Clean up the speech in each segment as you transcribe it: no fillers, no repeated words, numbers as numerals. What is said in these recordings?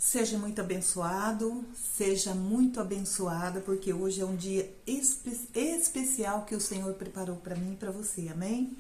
Seja muito abençoado, seja muito abençoada, porque hoje é um dia especial que o Senhor preparou para mim e para você, amém?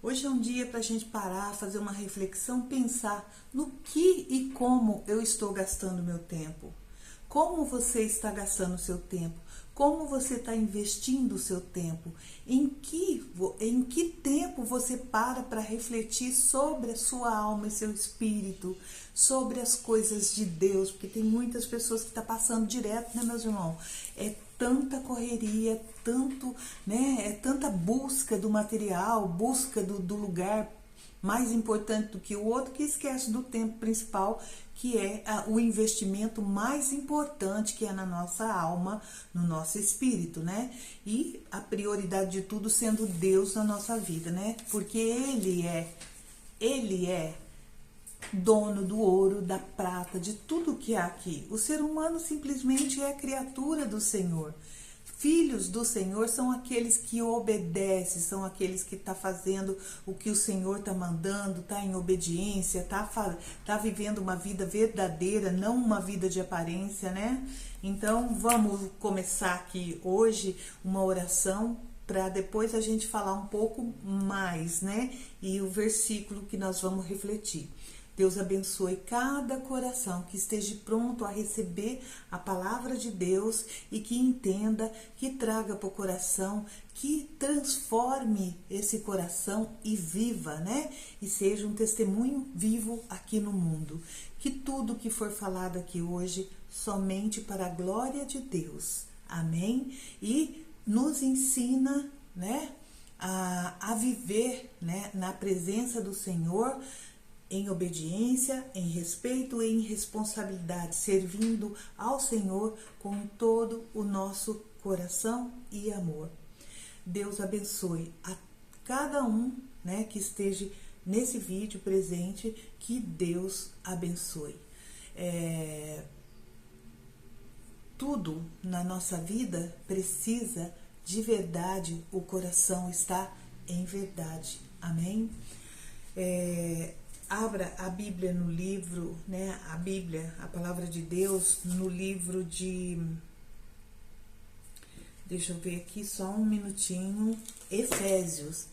Hoje é um dia para a gente parar, fazer uma reflexão, pensar no que e como eu estou gastando meu tempo. Como você está gastando o seu tempo? Como você está investindo o seu tempo? Em que tempo você para refletir sobre a sua alma e seu espírito, sobre as coisas de Deus? Porque tem muitas pessoas que estão passando direto, né, meus irmãos? É tanta correria, tanto, né? É tanta busca do material, busca do lugar mais importante do que o outro, que esquece do tempo principal, que é o investimento mais importante, que é na nossa alma, no nosso espírito, né? E a prioridade de tudo sendo Deus na nossa vida, né? Porque Ele é dono do ouro, da prata, de tudo que há aqui. O ser humano simplesmente é criatura do Senhor. Filhos do Senhor são aqueles que obedecem, são aqueles que estão fazendo o que o Senhor está mandando, está em obediência, tá vivendo uma vida verdadeira, não uma vida de aparência, né? Então vamos começar aqui hoje uma oração para depois a gente falar um pouco mais, né? E o versículo que nós vamos refletir. Deus abençoe cada coração que esteja pronto a receber a palavra de Deus e que entenda, que traga para o coração, que transforme esse coração e viva, né? E seja um testemunho vivo aqui no mundo. Que tudo que for falado aqui hoje, somente para a glória de Deus. Amém? E nos ensina, né? A viver, né? Na presença do Senhor, em obediência, em respeito e em responsabilidade, servindo ao Senhor com todo o nosso coração e amor. Deus abençoe a cada um, né, que esteja nesse vídeo presente, que Deus abençoe. Tudo na nossa vida precisa de verdade, o coração está em verdade. Amém? Abra a Bíblia no livro, né? A Bíblia, a palavra de Deus, no livro de... Deixa eu ver aqui só um minutinho. Efésios.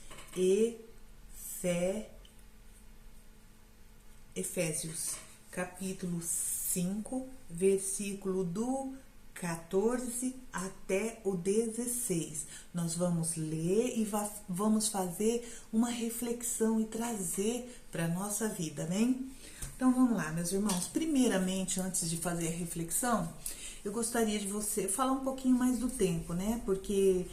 Efésios, capítulo 5, versículo do 14 até o 16. Nós vamos ler e vamos fazer uma reflexão e trazer para a nossa vida, amém? Então vamos lá, meus irmãos. Primeiramente, antes de fazer a reflexão, eu gostaria de você falar um pouquinho mais do tempo, né? Porque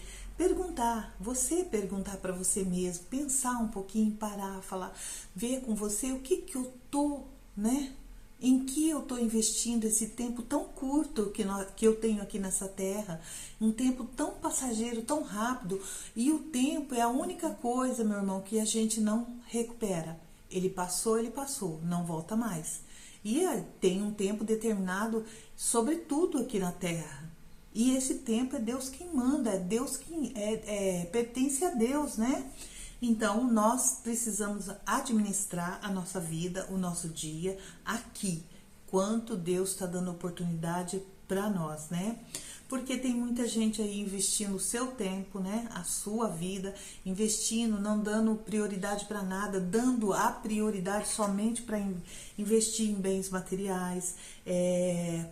você perguntar para você mesmo, pensar um pouquinho, parar, falar, ver com você o que eu tô, né? Em que eu estou investindo esse tempo tão curto que eu tenho aqui nessa terra, um tempo tão passageiro, tão rápido, e o tempo é a única coisa, meu irmão, que a gente não recupera. Ele passou, não volta mais. E tem um tempo determinado sobre tudo aqui na terra. E esse tempo é Deus quem manda, é Deus quem pertence a Deus, né? Então, nós precisamos administrar a nossa vida, o nosso dia aqui, quanto Deus está dando oportunidade para nós, né? Porque tem muita gente aí investindo o seu tempo, né? A sua vida, investindo, não dando prioridade para nada, dando a prioridade somente para investir em bens materiais,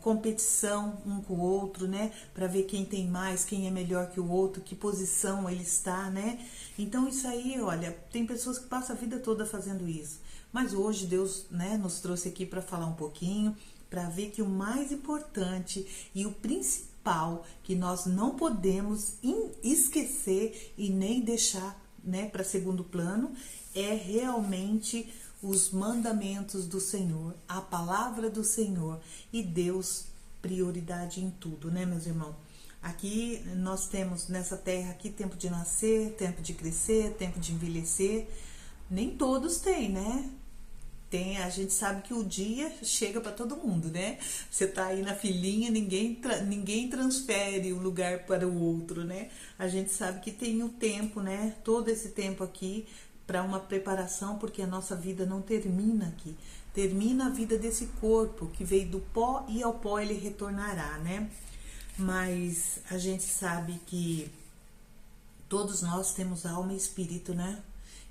competição um com o outro, né? Para ver quem tem mais, quem é melhor que o outro, que posição ele está, né? Então isso aí, olha, tem pessoas que passam a vida toda fazendo isso. Mas hoje Deus, né, nos trouxe aqui para falar um pouquinho, para ver que o mais importante e o principal que nós não podemos esquecer e nem deixar, né, para segundo plano, é realmente os mandamentos do Senhor, a palavra do Senhor, e Deus prioridade em tudo, né, meus irmãos? Aqui nós temos nessa terra aqui tempo de nascer, tempo de crescer, tempo de envelhecer. Nem todos têm, né? A gente sabe que o dia chega para todo mundo, né? Você tá aí na filinha, ninguém transfere o lugar para o outro, né? A gente sabe que tem o tempo, né? Todo esse tempo aqui para uma preparação, porque a nossa vida não termina aqui. termina a vida desse corpo que veio do pó e ao pó ele retornará, né? Mas a gente sabe que todos nós temos alma e espírito, né?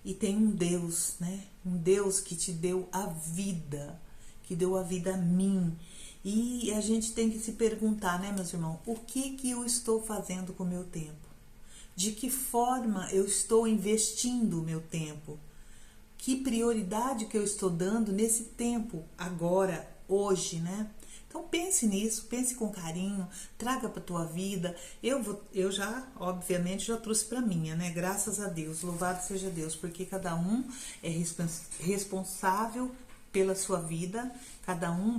E tem um Deus, né? Um Deus que te deu a vida, que deu a vida a mim. E a gente tem que se perguntar, né, meus irmãos, o que eu estou fazendo com o meu tempo? De que forma eu estou investindo o meu tempo? Que prioridade que eu estou dando nesse tempo, agora, hoje, né? Então pense nisso, pense com carinho, traga para tua vida. Eu já, obviamente, já trouxe para minha, né? Graças a Deus, louvado seja Deus, porque cada um é responsável pela sua vida, cada um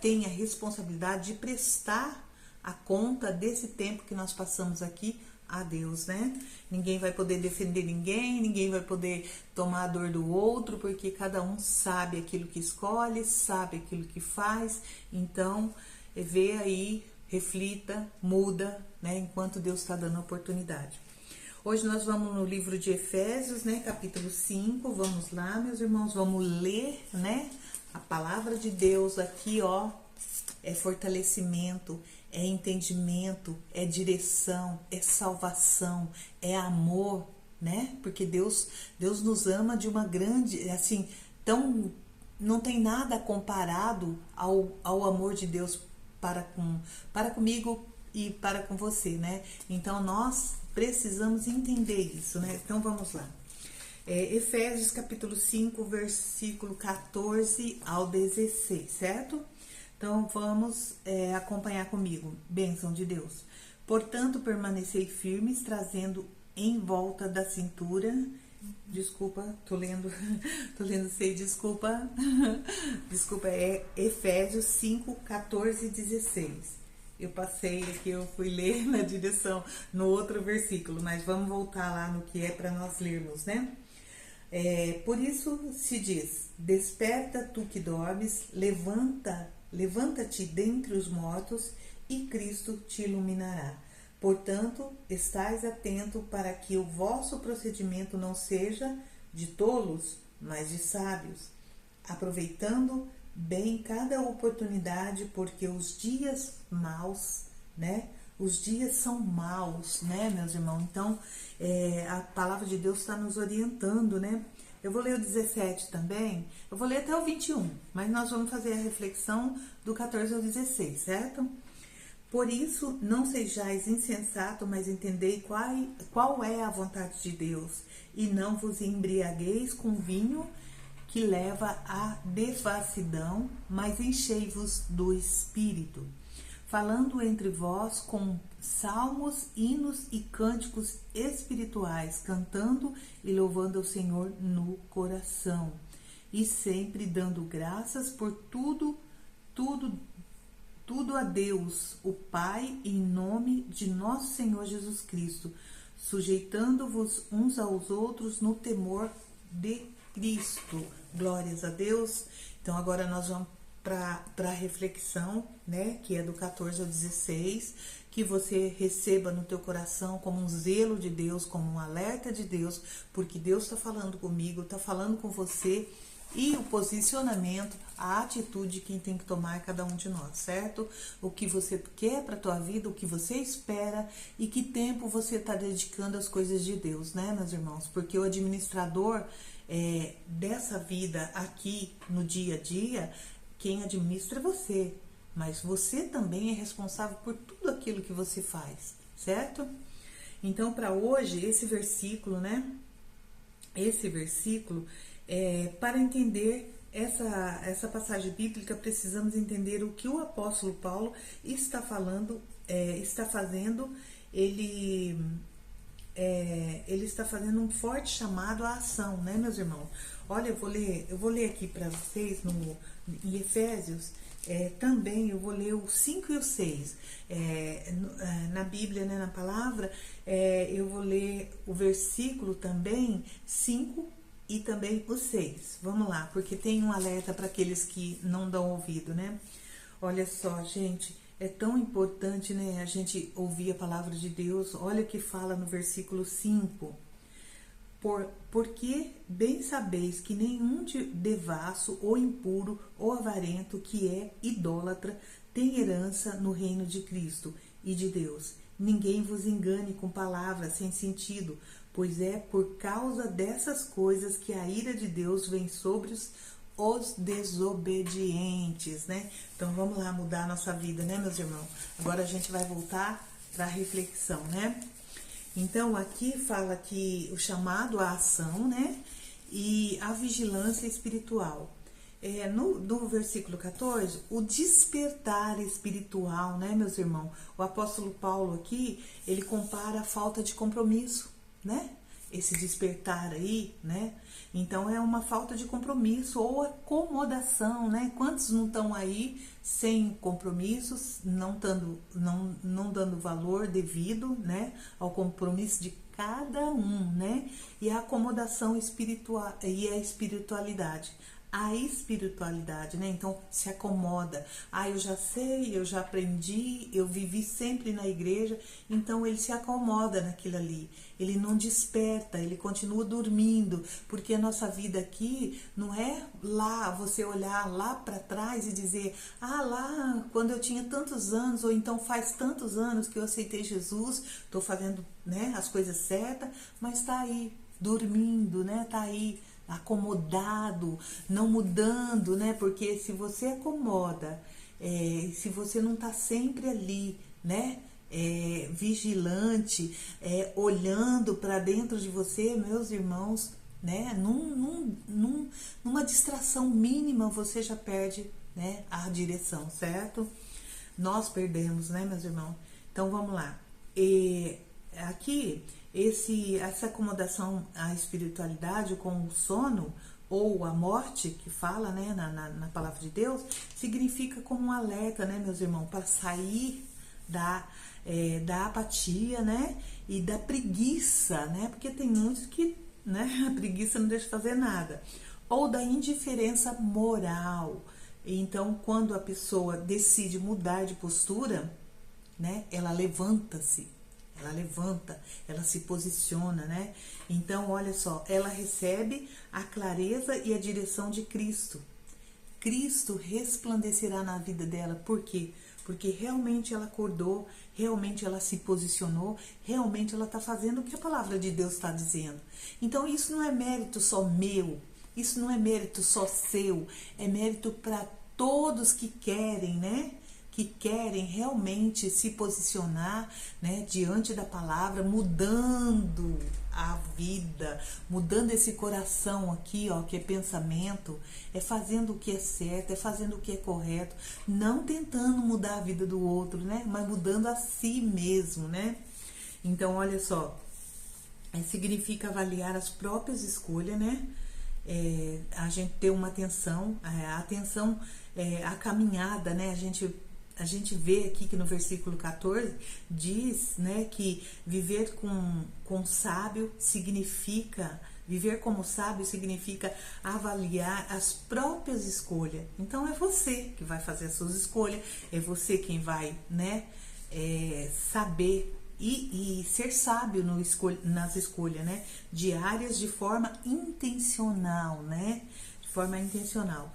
tem a responsabilidade de prestar a conta desse tempo que nós passamos aqui a Deus, né? Ninguém vai poder defender ninguém vai poder tomar a dor do outro, porque cada um sabe aquilo que escolhe, sabe aquilo que faz. Então, vê aí, reflita, muda, né? Enquanto Deus está dando a oportunidade. Hoje nós vamos no livro de Efésios, né? Capítulo 5, vamos lá, meus irmãos, vamos ler, né? A palavra de Deus aqui, ó, é fortalecimento, é entendimento, é direção, é salvação, é amor, né? Porque Deus nos ama de uma grande, assim, tão, não tem nada comparado ao amor de Deus para comigo e para com você, né? Então nós precisamos entender isso, né? Então vamos lá. Efésios capítulo 5, versículo 14 ao 16, certo? Então, vamos acompanhar comigo. Bênção de Deus. Portanto, permanecei firmes, trazendo em volta da cintura... Desculpa, tô lendo sem desculpa. Desculpa, é Efésios 5, 14 e 16. Eu passei aqui, eu fui ler na direção, no outro versículo, mas vamos voltar lá no que é para nós lermos, né? Por isso se diz, desperta tu que dormes, levanta-te dentre os mortos e Cristo te iluminará. Portanto, estais atento para que o vosso procedimento não seja de tolos, mas de sábios, aproveitando bem cada oportunidade, porque os dias maus, né? Os dias são maus, né, meus irmãos? Então, a palavra de Deus está nos orientando, né? Eu vou ler o 17 também, eu vou ler até o 21, mas nós vamos fazer a reflexão do 14 ao 16, certo? Por isso, não sejais insensato, mas entendei qual é a vontade de Deus, e não vos embriagueis com vinho que leva à devassidão, mas enchei-vos do Espírito, falando entre vós com salmos, hinos e cânticos espirituais, cantando e louvando ao Senhor no coração, e sempre dando graças por tudo a Deus, o Pai, em nome de nosso Senhor Jesus Cristo, sujeitando-vos uns aos outros no temor de Cristo. Glórias a Deus. Então agora nós vamos para a reflexão, né, que é do 14 ao 16, que você receba no teu coração como um zelo de Deus, como um alerta de Deus, porque Deus está falando comigo, está falando com você, e o posicionamento, a atitude quem tem que tomar é cada um de nós, certo? O que você quer para a tua vida, o que você espera e que tempo você está dedicando às coisas de Deus, né, meus irmãos? Porque o administrador dessa vida aqui no dia a dia, quem administra é você, mas você também é responsável por tudo aquilo que você faz, certo? Então, para hoje, esse versículo, né? Esse versículo, para entender essa passagem bíblica, precisamos entender o que o apóstolo Paulo está falando, está fazendo. Ele está fazendo um forte chamado à ação, né, meus irmãos? Olha, eu vou ler aqui para vocês em Efésios, também eu vou ler o 5 e o 6. Na Bíblia, né, na palavra, eu vou ler o versículo também 5 e também o 6. Vamos lá, porque tem um alerta para aqueles que não dão ouvido, né? Olha só, gente, é tão importante, né, a gente ouvir a palavra de Deus. Olha o que fala no versículo 5. Porque bem sabeis que nenhum devasso, ou impuro, ou avarento, que é idólatra, tem herança no reino de Cristo e de Deus. Ninguém vos engane com palavras sem sentido, pois é por causa dessas coisas que a ira de Deus vem sobre os desobedientes, né? Então vamos lá mudar a nossa vida, né, meus irmãos? Agora a gente vai voltar para a reflexão, né? Então aqui fala que o chamado à ação, né? E a vigilância espiritual. No versículo 14, o despertar espiritual, né, meus irmãos? O apóstolo Paulo aqui, ele compara a falta de compromisso, né? Esse despertar aí, né? Então é uma falta de compromisso ou acomodação, né? Quantos não estão aí sem compromissos, não dando valor devido, né, ao compromisso de cada um, né? E a acomodação espiritual e a espiritualidade. A espiritualidade, né? Então se acomoda. Eu já sei, eu já aprendi, eu vivi sempre na igreja. Então ele se acomoda naquilo ali. Ele não desperta, ele continua dormindo, porque a nossa vida aqui não é lá você olhar lá para trás e dizer: lá quando eu tinha tantos anos, ou então faz tantos anos que eu aceitei Jesus, estou fazendo, né, as coisas certas, mas está aí dormindo, né? Está aí acomodado, não mudando, né? Porque se você acomoda, se você não está sempre ali, né, vigilante, olhando para dentro de você, meus irmãos, né, numa distração mínima você já perde, né, a direção, certo? Nós perdemos, né, meus irmãos? Então vamos lá. Aqui essa acomodação à espiritualidade com o sono ou a morte, que fala, né, na palavra de Deus, significa como um alerta, né, meus irmãos, para sair da apatia, né, e da preguiça, né, porque tem muitos que, né, a preguiça não deixa fazer nada, ou da indiferença moral. Então, quando a pessoa decide mudar de postura, né, ela levanta-se, ela se posiciona, né? Então, olha só, ela recebe a clareza e a direção de Cristo. Cristo resplandecerá na vida dela. Por quê? Porque realmente ela acordou, realmente ela se posicionou, realmente ela está fazendo o que a palavra de Deus está dizendo. Então, isso não é mérito só meu, isso não é mérito só seu, é mérito para todos que querem, né? Que querem realmente se posicionar, né, diante da palavra, mudando a vida, mudando esse coração aqui, ó, que é pensamento, fazendo o que é certo, fazendo o que é correto, não tentando mudar a vida do outro, né, mas mudando a si mesmo, né? Então, olha só, significa avaliar as próprias escolhas, né? A gente ter uma atenção, a caminhada, né? A gente vê aqui que no versículo 14 diz, né, que viver com sábio significa, viver como sábio significa avaliar as próprias escolhas. Então é você que vai fazer as suas escolhas, é você quem vai, né, saber e ser sábio nas escolhas, né, diárias de forma intencional, né, de forma intencional.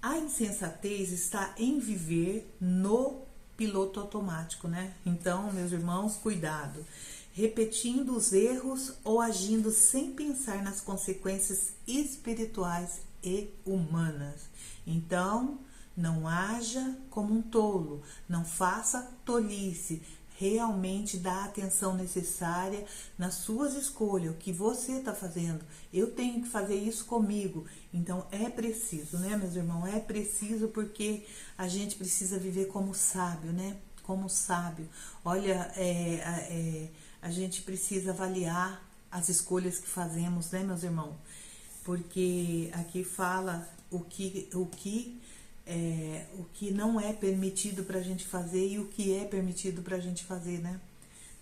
A insensatez está em viver no piloto automático, né? Então, meus irmãos, cuidado. Repetindo os erros ou agindo sem pensar nas consequências espirituais e humanas. Então, não haja como um tolo, não faça tolice. Realmente dá a atenção necessária nas suas escolhas, o que você está fazendo. Eu tenho que fazer isso comigo. Então é preciso, né, meus irmãos? É preciso, porque a gente precisa viver como sábio, né? Como sábio. Olha, a gente precisa avaliar as escolhas que fazemos, né, meus irmãos? Porque aqui fala o que não é permitido para a gente fazer e o que é permitido para a gente fazer, né?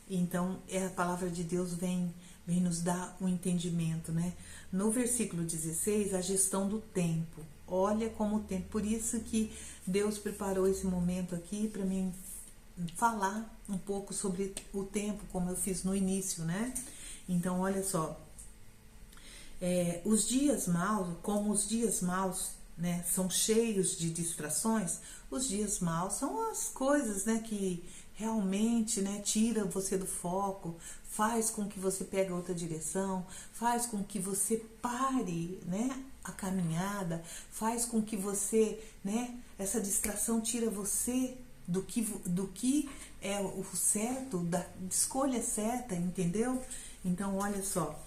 Então, a palavra de Deus vem nos dar um entendimento, né? No versículo 16, a gestão do tempo. Olha como o tempo, por isso que Deus preparou esse momento aqui para mim falar um pouco sobre o tempo, como eu fiz no início, né? Então, olha só, Os dias maus, como os dias maus, né, são cheios de distrações, os dias maus são as coisas, né, que realmente, né, tiram você do foco, faz com que você pegue outra direção, faz com que você pare, né, a caminhada, faz com que você, né, essa distração tira você do que é o certo, da escolha certa, entendeu? Então, olha só,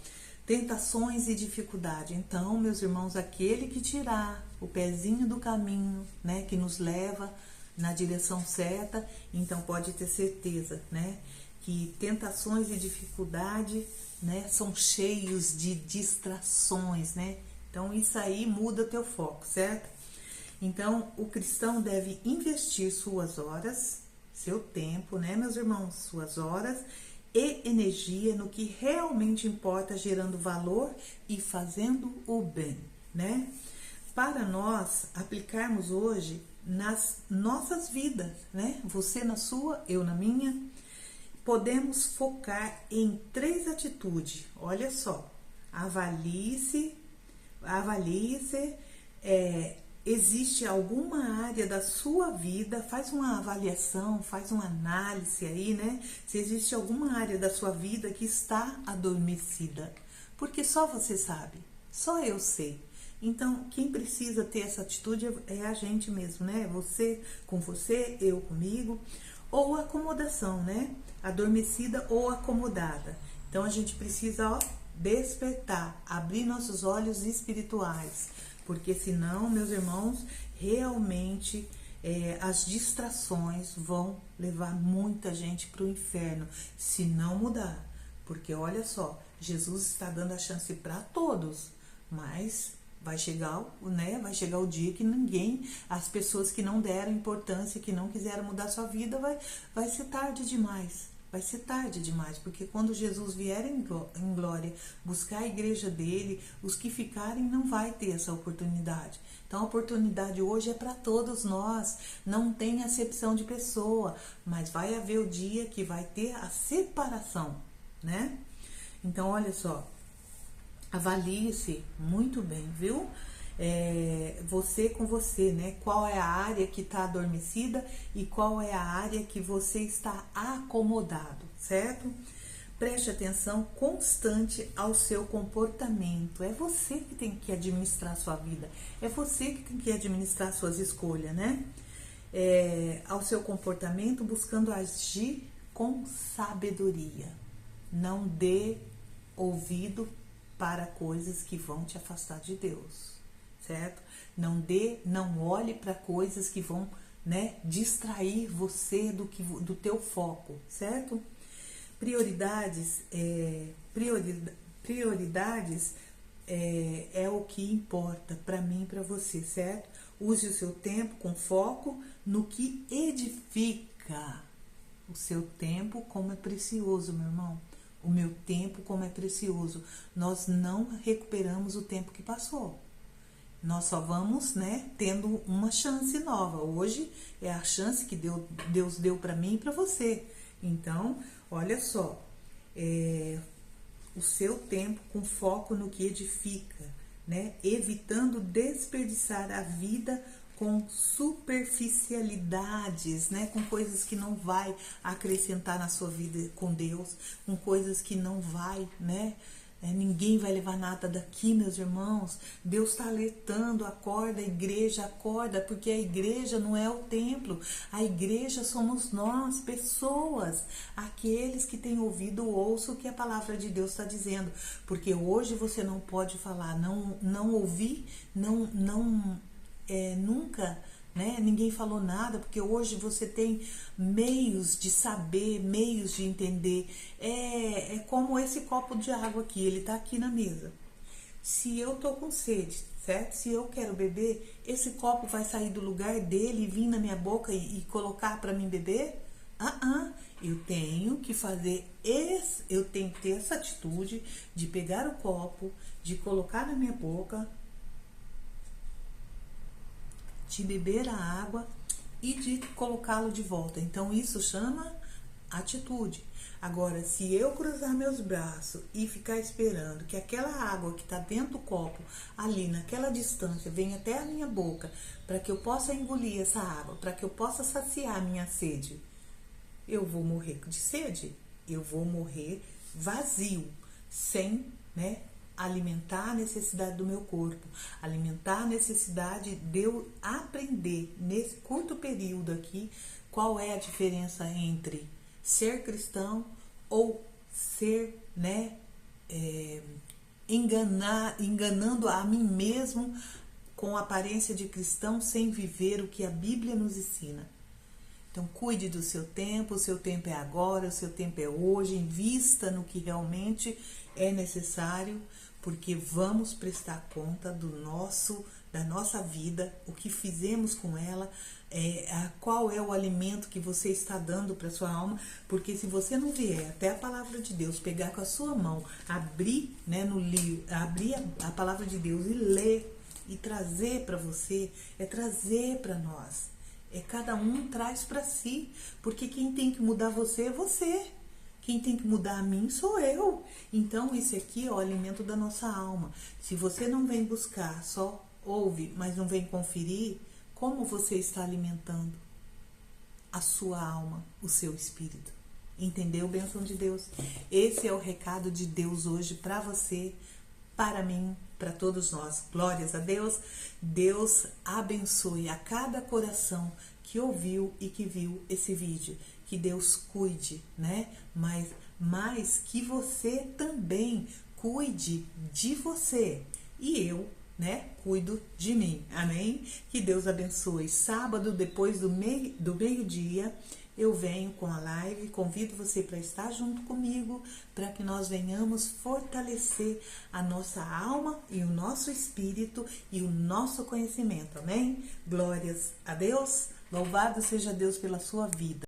tentações e dificuldade. Então, meus irmãos, aquele que tirar o pezinho do caminho, né, que nos leva na direção certa, então pode ter certeza, né, que tentações e dificuldade, né, são cheios de distrações, né? Então, isso aí muda teu foco, certo? Então, o cristão deve investir suas horas, seu tempo, né, meus irmãos, suas horas e energia no que realmente importa, gerando valor e fazendo o bem, né? Para nós aplicarmos hoje nas nossas vidas, né? Você na sua, eu na minha, podemos focar em 3 atitudes. Olha só, avalie-se, existe alguma área da sua vida, faz uma avaliação, faz uma análise aí, né? Se existe alguma área da sua vida que está adormecida, porque só você sabe, só eu sei. Então, quem precisa ter essa atitude é a gente mesmo, né? Você com você, eu comigo, ou acomodação, né? Adormecida ou acomodada. Então, a gente precisa, ó, despertar, abrir nossos olhos espirituais, porque senão, meus irmãos, realmente as distrações vão levar muita gente para o inferno, se não mudar. Porque olha só, Jesus está dando a chance para todos, mas vai chegar, né? Vai chegar o dia que ninguém, as pessoas que não deram importância, que não quiseram mudar sua vida, vai ser tarde demais. Vai ser tarde demais, porque quando Jesus vier em glória buscar a igreja dele, os que ficarem não vai ter essa oportunidade. Então a oportunidade hoje é para todos nós, não tem acepção de pessoa, mas vai haver o dia que vai ter a separação, né? Então olha só, avalie-se muito bem, viu? Você com você, né? Qual é a área que está adormecida e qual é a área que você está acomodado, certo? Preste atenção constante ao seu comportamento. É você que tem que administrar a sua vida, é você que tem que administrar suas escolhas, né? Ao seu comportamento, buscando agir com sabedoria. Não dê ouvido para coisas que vão te afastar de Deus, certo? Não olhe para coisas que vão, né, distrair você do teu foco, certo? Prioridades é o que importa para mim e para você, certo? Use o seu tempo com foco no que edifica. O seu tempo, como é precioso, meu irmão. O meu tempo, como é precioso. Nós não recuperamos o tempo que passou. Nós só vamos, né, tendo uma chance nova. Hoje é a chance que Deus deu para mim e para você. Então, olha só, o seu tempo com foco no que edifica, né, evitando desperdiçar a vida com superficialidades, né, com coisas que não vai acrescentar na sua vida com Deus, com coisas que não vai, né, ninguém vai levar nada daqui, meus irmãos. Deus está alertando, acorda, a igreja acorda, porque a igreja não é o templo, a igreja somos nós, pessoas, aqueles que têm ouvido, ouçam o que a palavra de Deus está dizendo, porque hoje você não pode falar, não ouvir, nunca, né? Ninguém falou nada, porque hoje você tem meios de saber, meios de entender. É como esse copo de água aqui, ele tá aqui na mesa. Se eu tô com sede, certo? Se eu quero beber, esse copo vai sair do lugar dele e vir na minha boca e colocar para mim beber? Eu tenho que fazer eu tenho que ter essa atitude de pegar o copo, de colocar na minha boca, de beber a água e de colocá-lo de volta. Então isso chama atitude. Agora, se eu cruzar meus braços e ficar esperando que aquela água que está dentro do copo, ali naquela distância, venha até a minha boca, para que eu possa engolir essa água, para que eu possa saciar a minha sede, eu vou morrer de sede, eu vou morrer vazio, sem, né, alimentar a necessidade do meu corpo, alimentar a necessidade de eu aprender nesse curto período aqui qual é a diferença entre ser cristão ou ser, né, enganando a mim mesmo com aparência de cristão sem viver o que a Bíblia nos ensina. Então, cuide do seu tempo, o seu tempo é agora, o seu tempo é hoje, invista no que realmente é necessário, porque vamos prestar conta da nossa vida, o que fizemos com ela, qual é o alimento que você está dando para sua alma, porque se você não vier até a palavra de Deus, pegar com a sua mão, abrir, né, no livro, abrir a palavra de Deus e ler e trazer para você, é trazer para nós. Cada um traz para si, porque quem tem que mudar você é você. Quem tem que mudar a mim sou eu. Então, isso aqui é o alimento da nossa alma. Se você não vem buscar, só ouve, mas não vem conferir, como você está alimentando a sua alma, o seu espírito? Entendeu, bênção de Deus? Esse é o recado de Deus hoje para você, para mim, para todos nós. Glórias a Deus. Deus abençoe a cada coração que ouviu e que viu esse vídeo. Que Deus cuide, né? Mas que você também cuide de você. E eu, né, cuido de mim. Amém? Que Deus abençoe. Sábado, depois do meio-dia, eu venho com a live, convido você para estar junto comigo, para que nós venhamos fortalecer a nossa alma e o nosso espírito e o nosso conhecimento, amém? Glórias a Deus, louvado seja Deus pela sua vida.